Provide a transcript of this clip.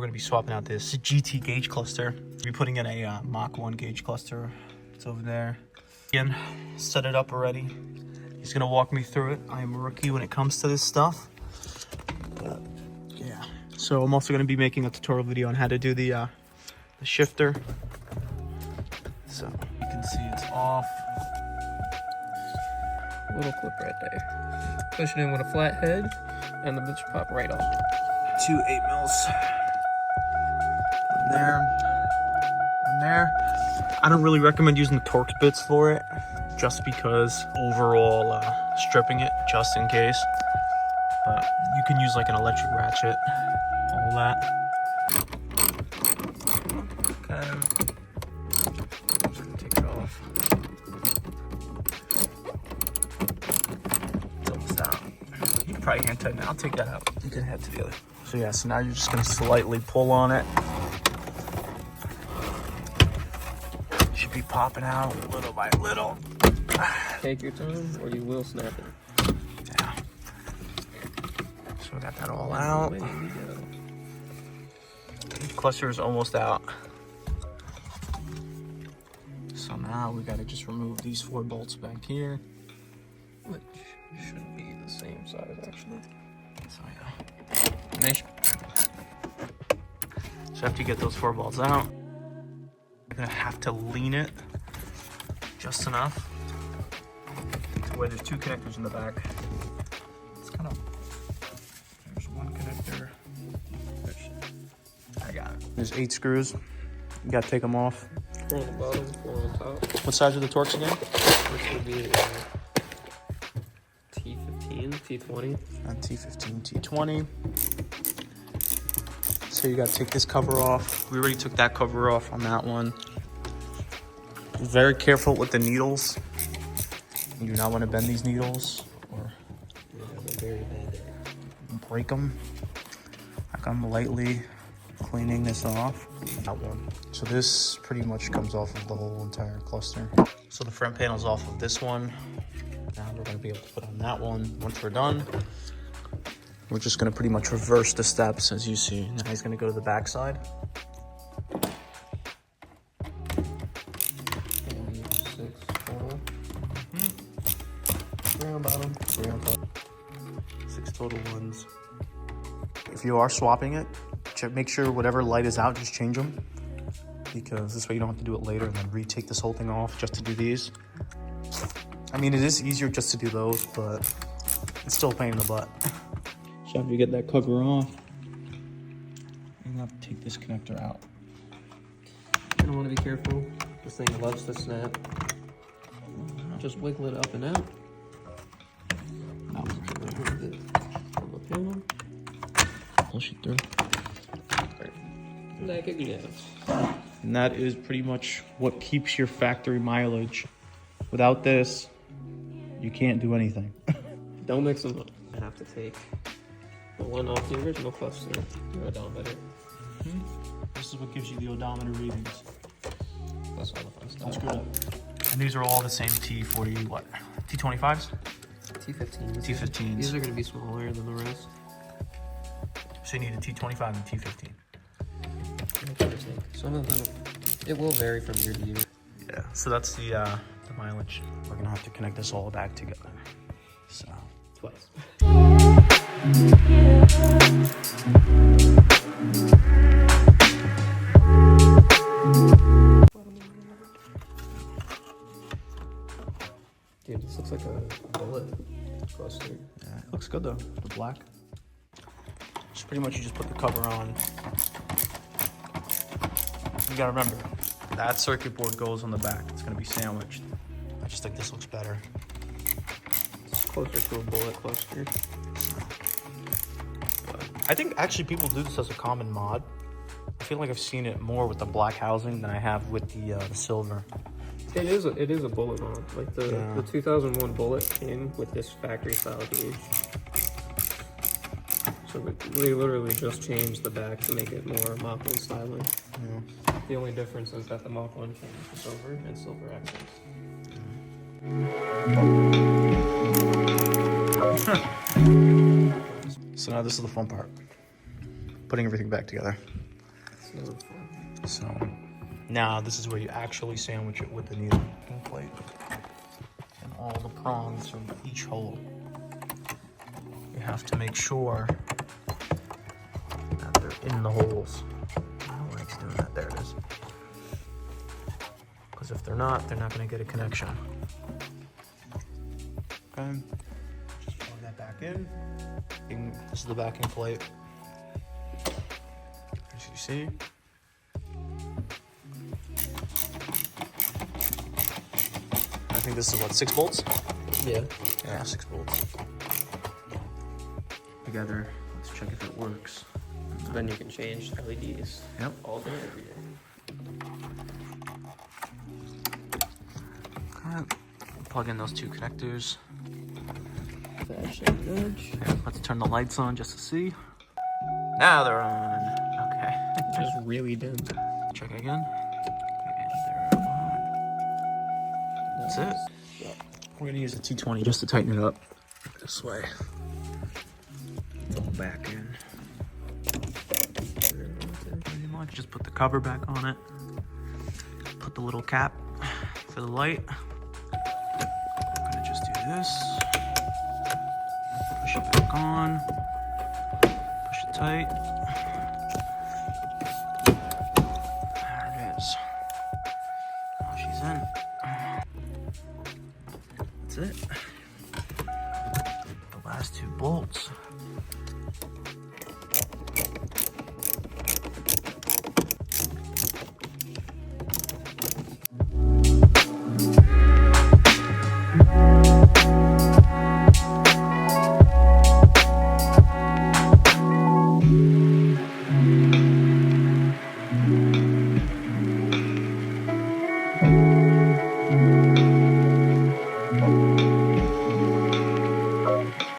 going to be swapping out this GT gauge cluster. We'll be putting in a Mach 1 gauge cluster. It's over there. Again, set it up already. He's going to walk me through it. I am a rookie when it comes to this stuff. But, yeah. So I'm also going to be making a tutorial video on how to do the shifter. So you can see it's off. Little clip right there. Push it in with a flat head, and the bitch pop right off. 2 8mm. One there. One there. I don't really recommend using the Torx bits for it, just because overall stripping it, just in case. But you can use like an electric ratchet, all that. Okay. Take it off. It's almost out. You can probably hand tighten it. I'll take that out. You can head to the other. So yeah, so now you're just gonna slightly pull on it. Should be popping out little by little. Take your time, or you will snap it. Yeah. So we got that all out. Cluster is almost out. So now we gotta just remove these 4 bolts back here. Which should be the same size, actually. So yeah. So after you get those 4 bolts out, you're gonna have to lean it just enough to where there's 2 connectors in the back. It's kind of, there's 1 connector. I got it. There's 8 screws. You gotta take them off. 4 on the bottom, 4 on top. What size are the Torx again? This would be T15, T20. T15, T20. So you gotta take this cover off. We already took that cover off on that one. Be very careful with the needles. You do not want to bend these needles or break them. Like I'm lightly cleaning this off. That one. So this pretty much comes off of the whole entire cluster. So the front panel's off of this one. Now we're gonna be able to put on that one. Once we're done, we're just gonna pretty much reverse the steps as you see. Now he's gonna go to the back side. 6 total. 3 on bottom, 3 on top. 6 total ones. If you are swapping it, make sure whatever light is out, just change them. Because this way you don't have to do it later and then retake this whole thing off just to do these. I mean, it is easier just to do those, but it's still a pain in the butt. So after you get that cover off, you're gonna have to take this connector out. You're gonna want to be careful. This thing loves to snap. Just wiggle it up and out. Remove it from the panel. Push it through. Like a glove. And that is pretty much what keeps your factory mileage. Without this, you can't do anything. Don't mix them up. I have to take the one off the original cluster, the odometer. This is what gives you the odometer readings. Plus all the fun stuff. That's good. And these are all the same T40, what? T25s? T15s. T15s. These are going to be smaller than the rest. So you need a T25 and a T15. Some of them, it will vary from year to year. Yeah, so that's the mileage. We're gonna have to connect this all back together. So Twice. Dude, this looks like a bullet cluster. yeah, it looks good though, the black. So pretty much you just put the cover on. You gotta remember, that circuit board goes on the back. It's gonna be sandwiched. I just think this looks better. It's closer to a bullet cluster. But I think actually people do this as a common mod. I feel like I've seen it more with the black housing than I have with the silver. It is a bullet mod. Like the 2001 bullet came with this factory style gauge. So we literally just changed the back to make it more Mach 1 styling. Yeah. The only difference is that the Mach 1 came with silver and silver accents. So now this is the fun part. Putting everything back together. It's never fun. So now this is where you actually sandwich it with the needle plate and all the prongs from each hole. You have to make sure that they're in the holes. I don't know why it's doing that. There it is. Because if they're not going to get a connection. Okay. Just plug that back in. This is the backing plate. As you see. I think this is what, 6 bolts? Yeah. Yeah, 6 bolts. Together, let's check if it works. Then you can change LEDs. Yep. All day, every day. Okay. Plug in those 2 connectors. Flash and nudge. Yeah, let's turn the lights on just to see. Now they're on. Okay. Just really dim. Check again. And they're on. That's it. Yep. We're gonna use the 220 just to tighten it up this way. Go back in. Pretty much just put the cover back on it. Put the little cap for the light. I'm gonna just do this. Push it back on. Push it tight. There it is. Now she's in. That's it. The last 2 bolts.